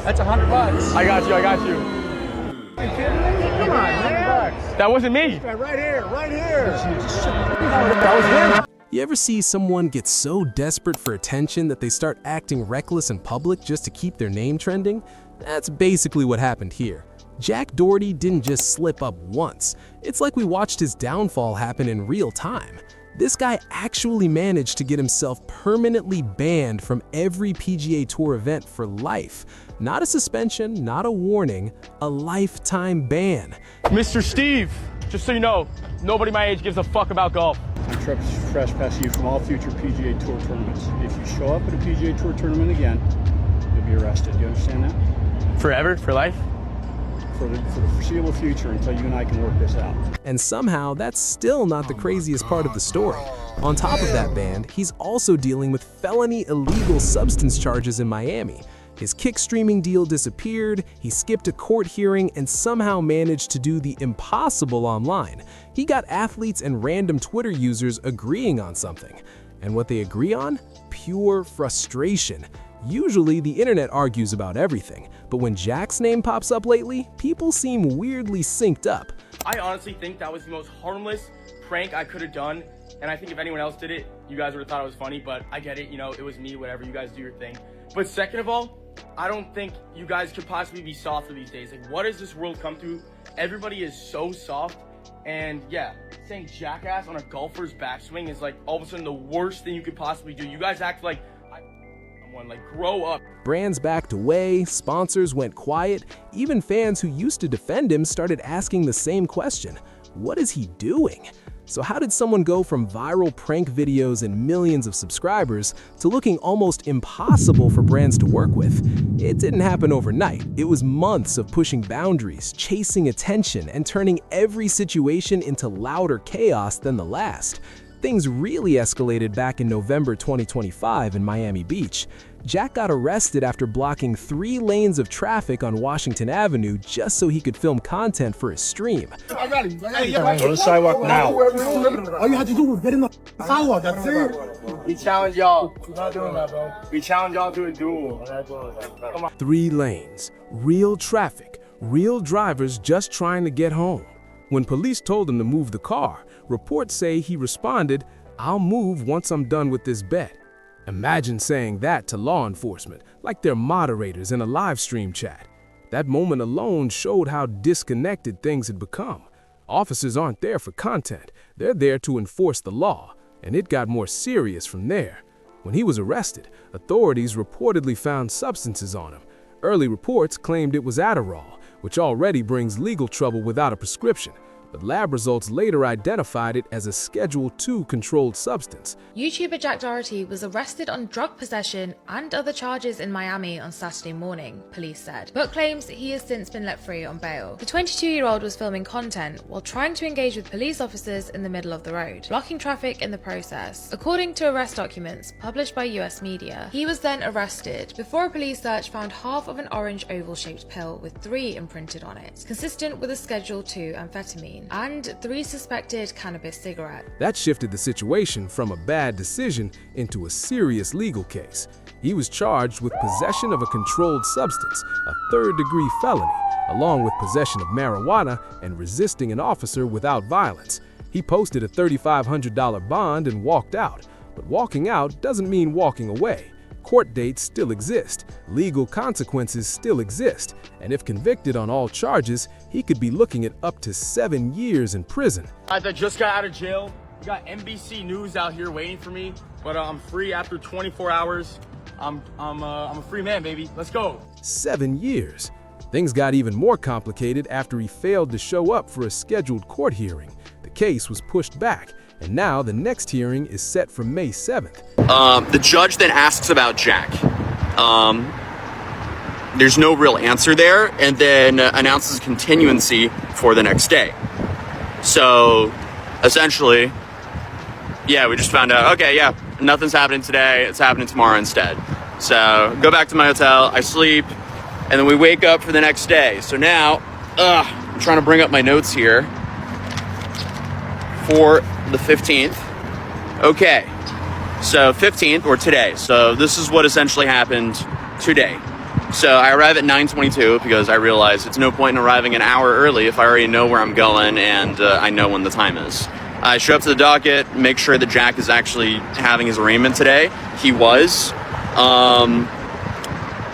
That's $100. I got you. Come on, man. That wasn't me. Right here. That was him. You ever see someone get so desperate for attention that they start acting reckless in public just to keep their name trending? That's basically what happened here. Jack Doherty didn't just slip up once. It's like we watched his downfall happen in real time. This guy actually managed to get himself permanently banned from every PGA Tour event for life. Not a suspension, not a warning, a lifetime ban. Mr. Steve, just so you know, nobody my age gives a fuck about golf. I trespass you from all future PGA Tour tournaments. If you show up at a PGA Tour tournament again, you'll be arrested. Do you understand that? Forever? For life? For the foreseeable future, until you and I can work this out. And somehow, that's still not the craziest part of the story. On top of that ban, he's also dealing with felony illegal substance charges in Miami. His kick streaming deal disappeared, he skipped a court hearing, and somehow managed to do the impossible online. He got athletes and random Twitter users agreeing on something. And what they agree on? Pure frustration. Usually, the internet argues about everything, but when Jack's name pops up lately, people seem weirdly synced up. I honestly think that was the most harmless prank I could have done, and I think if anyone else did it, you guys would have thought it was funny, but I get it, you know, it was me, whatever, you guys do your thing. But second of all, I don't think you guys could possibly be softer these days. Like, what does this world come to? Everybody is so soft, and yeah, saying jackass on a golfer's backswing is like all of a sudden the worst thing you could possibly do. You guys act like someone, like, grow up. Brands backed away, sponsors went quiet, even fans who used to defend him started asking the same question: what is he doing? So how did someone go from viral prank videos and millions of subscribers to looking almost impossible for brands to work with? It didn't happen overnight. It was months of pushing boundaries, chasing attention, and turning every situation into louder chaos than the last. Things really escalated back in November 2025 in Miami Beach. Jack got arrested after blocking 3 lanes of traffic on Washington Avenue just so he could film content for his stream. Go to the sidewalk now. All you had to do was get in the sidewalk. That's it. We challenge y'all. We're not doing that, bro. We challenge y'all to a duel. Come on. 3 lanes, real traffic, real drivers just trying to get home. When police told him to move the car, reports say he responded, "I'll move once I'm done with this bet." Imagine saying that to law enforcement, like they're moderators in a live stream chat. That moment alone showed how disconnected things had become. Officers aren't there for content, they're there to enforce the law, and it got more serious from there. When he was arrested, authorities reportedly found substances on him. Early reports claimed it was Adderall, which already brings legal trouble without a prescription. But lab results later identified it as a Schedule II controlled substance. YouTuber Jack Doherty was arrested on drug possession and other charges in Miami on Saturday morning, police said, but claims he has since been let free on bail. The 22-year-old was filming content while trying to engage with police officers in the middle of the road, blocking traffic in the process. According to arrest documents published by US media, he was then arrested before a police search found half of an orange oval-shaped pill with 3 imprinted on it, consistent with a Schedule II amphetamine, and 3 suspected cannabis cigarettes. That shifted the situation from a bad decision into a serious legal case. He was charged with possession of a controlled substance, a 3rd-degree felony, along with possession of marijuana and resisting an officer without violence. He posted a $3,500 bond and walked out. But walking out doesn't mean walking away. Court dates still exist, legal consequences still exist, and if convicted on all charges, he could be looking at up to 7 years in prison. I just got out of jail. We got NBC News out here waiting for me, but I'm free after 24 hours. I'm a free man, baby. Let's go. 7 years. Things got even more complicated after he failed to show up for a scheduled court hearing. The case was pushed back, and now the next hearing is set for May 7th. The judge then asks about Jack. There's no real answer there, and then announces continuancy for the next day. So, essentially, yeah, we just found out, okay, yeah, nothing's happening today, it's happening tomorrow instead. So, go back to my hotel, I sleep, and then we wake up for the next day. So now, I'm trying to bring up my notes here for the 15th. Okay, so 15th, or today. So this is what essentially happened today. So I arrive at 9:22 because I realize it's no point in arriving an hour early if I already know where I'm going and I know when the time is. I show up to the docket, make sure that Jack is actually having his arraignment today. He was.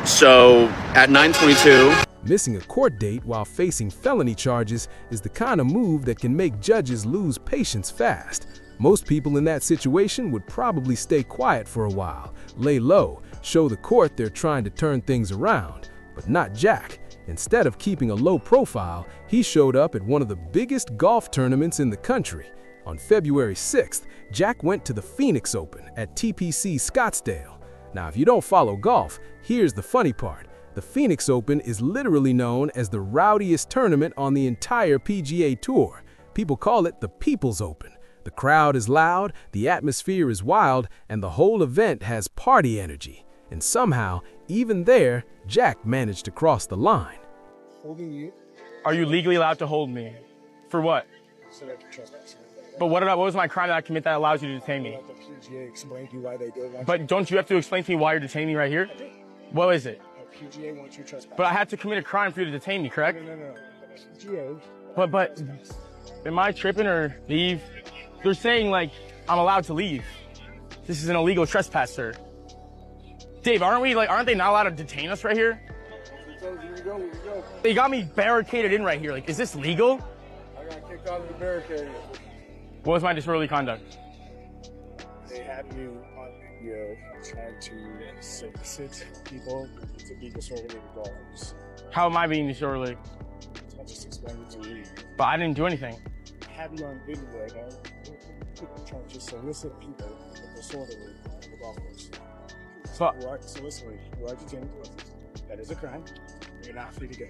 So at 9:22... Missing a court date while facing felony charges is the kind of move that can make judges lose patience fast. Most people in that situation would probably stay quiet for a while, lay low, show the court they're trying to turn things around. But not Jack. Instead of keeping a low profile, he showed up at one of the biggest golf tournaments in the country. On February 6th, Jack went to the Phoenix Open at TPC Scottsdale. Now, if you don't follow golf, here's the funny part. The Phoenix Open is literally known as the rowdiest tournament on the entire PGA Tour. People call it the People's Open. The crowd is loud, the atmosphere is wild, and the whole event has party energy. And somehow, even there, Jack managed to cross the line. Holding you. Are you legally allowed to hold me? For what? So that you're trespassing. But what was my crime that I commit that allows you to detain me? Let the PGA explain to you why they did it. But don't you have to explain to me why you're detaining me right here? What is it? The PGA wants you trespassing. But I had to commit a crime for you to detain me, correct? No. The PGA. But am I tripping or leave? They're saying like I'm allowed to leave. This is an illegal trespass, sir. Dave, aren't they not allowed to detain us right here? They got me barricaded in right here. Like, is this legal? I got kicked out of the barricade. What was my disorderly conduct? They had you on video trying to solicit people to be disorderly with dogs. How am I being disorderly? I just explained it to you. But I didn't do anything. I had you on video, man. Trying to solicit people disorderly with golfers. But You are soliciting. You are detaining golfers. That is a crime. You're not free to go.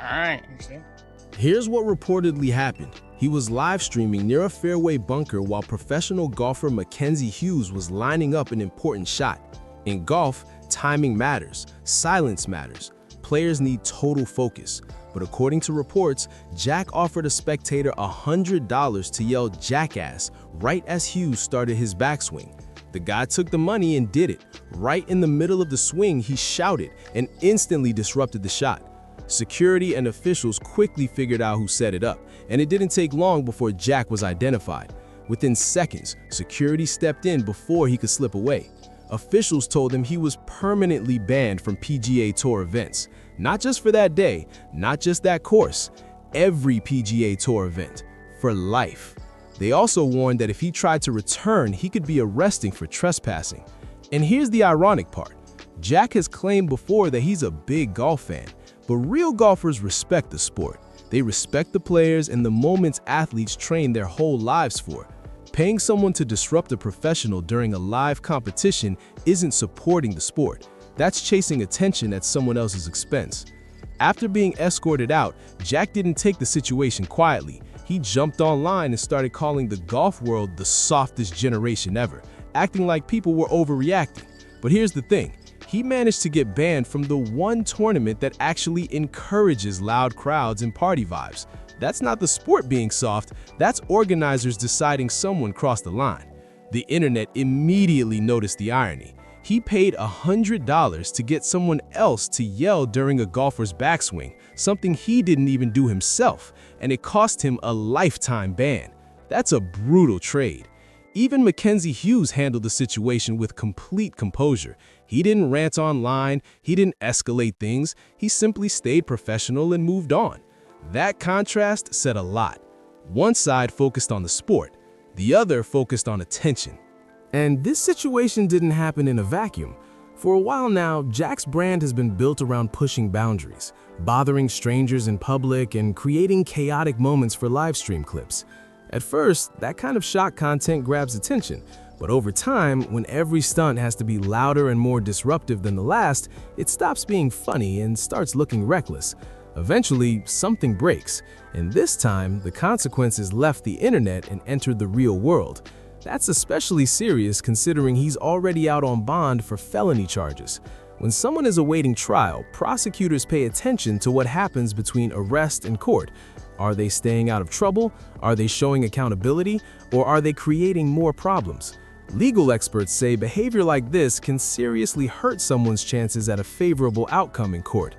all right. Understand? Here's what reportedly happened. He was live streaming near a fairway bunker while professional golfer Mackenzie Hughes was lining up an important shot. In golf, timing matters, silence matters. Players need total focus. But according to reports, Jack offered a spectator $100 to yell "jackass" right as Hughes started his backswing. The guy took the money and did it. Right in the middle of the swing, he shouted and instantly disrupted the shot. Security and officials quickly figured out who set it up, and it didn't take long before Jack was identified. Within seconds, security stepped in before he could slip away. Officials told him he was permanently banned from PGA Tour events. Not just for that day, not just that course, every PGA Tour event, for life. They also warned that if he tried to return, he could be arrested for trespassing. And here's the ironic part. Jack has claimed before that he's a big golf fan, but real golfers respect the sport. They respect the players and the moments athletes train their whole lives for. Paying someone to disrupt a professional during a live competition isn't supporting the sport. That's chasing attention at someone else's expense. After being escorted out, Jack didn't take the situation quietly. He jumped online and started calling the golf world the softest generation ever, acting like people were overreacting. But here's the thing. He managed to get banned from the one tournament that actually encourages loud crowds and party vibes. That's not the sport being soft, that's organizers deciding someone crossed the line. The internet immediately noticed the irony. He paid $100 to get someone else to yell during a golfer's backswing, something he didn't even do himself, and it cost him a lifetime ban. That's a brutal trade. Even Mackenzie Hughes handled the situation with complete composure. He didn't rant online, he didn't escalate things, he simply stayed professional and moved on. That contrast said a lot. One side focused on the sport, the other focused on attention. And this situation didn't happen in a vacuum. For a while now, Jack's brand has been built around pushing boundaries, bothering strangers in public, and creating chaotic moments for livestream clips. At first, that kind of shock content grabs attention, but over time, when every stunt has to be louder and more disruptive than the last, it stops being funny and starts looking reckless. Eventually, something breaks, and this time, the consequences left the internet and entered the real world. That's especially serious considering he's already out on bond for felony charges. When someone is awaiting trial, prosecutors pay attention to what happens between arrest and court. Are they staying out of trouble? Are they showing accountability? Or are they creating more problems? Legal experts say behavior like this can seriously hurt someone's chances at a favorable outcome in court.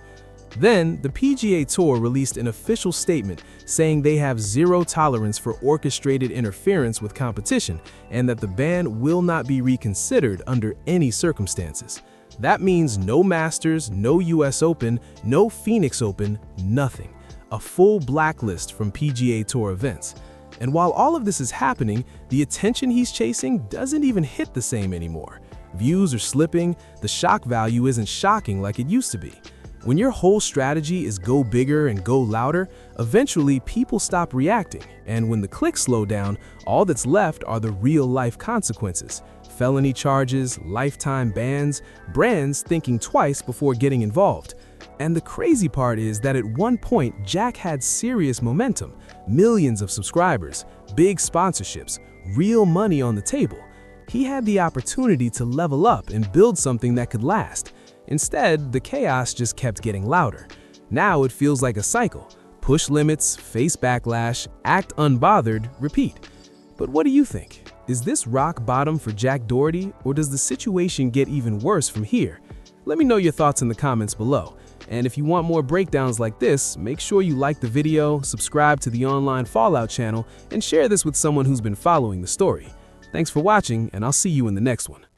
Then, the PGA Tour released an official statement saying they have zero tolerance for orchestrated interference with competition and that the ban will not be reconsidered under any circumstances. That means no Masters, no US Open, no Phoenix Open, nothing. A full blacklist from PGA Tour events. And while all of this is happening, the attention he's chasing doesn't even hit the same anymore. Views are slipping, the shock value isn't shocking like it used to be. When your whole strategy is go bigger and go louder, eventually people stop reacting, and when the clicks slow down, all that's left are the real-life consequences. Felony charges, lifetime bans, brands thinking twice before getting involved. And the crazy part is that at one point, Jack had serious momentum, millions of subscribers, big sponsorships, real money on the table. He had the opportunity to level up and build something that could last. Instead, the chaos just kept getting louder. Now it feels like a cycle. Push limits, face backlash, act unbothered, repeat. But what do you think? Is this rock bottom for Jack Doherty, or does the situation get even worse from here? Let me know your thoughts in the comments below. And if you want more breakdowns like this, make sure you like the video, subscribe to the Online Fallout channel, and share this with someone who's been following the story. Thanks for watching, and I'll see you in the next one.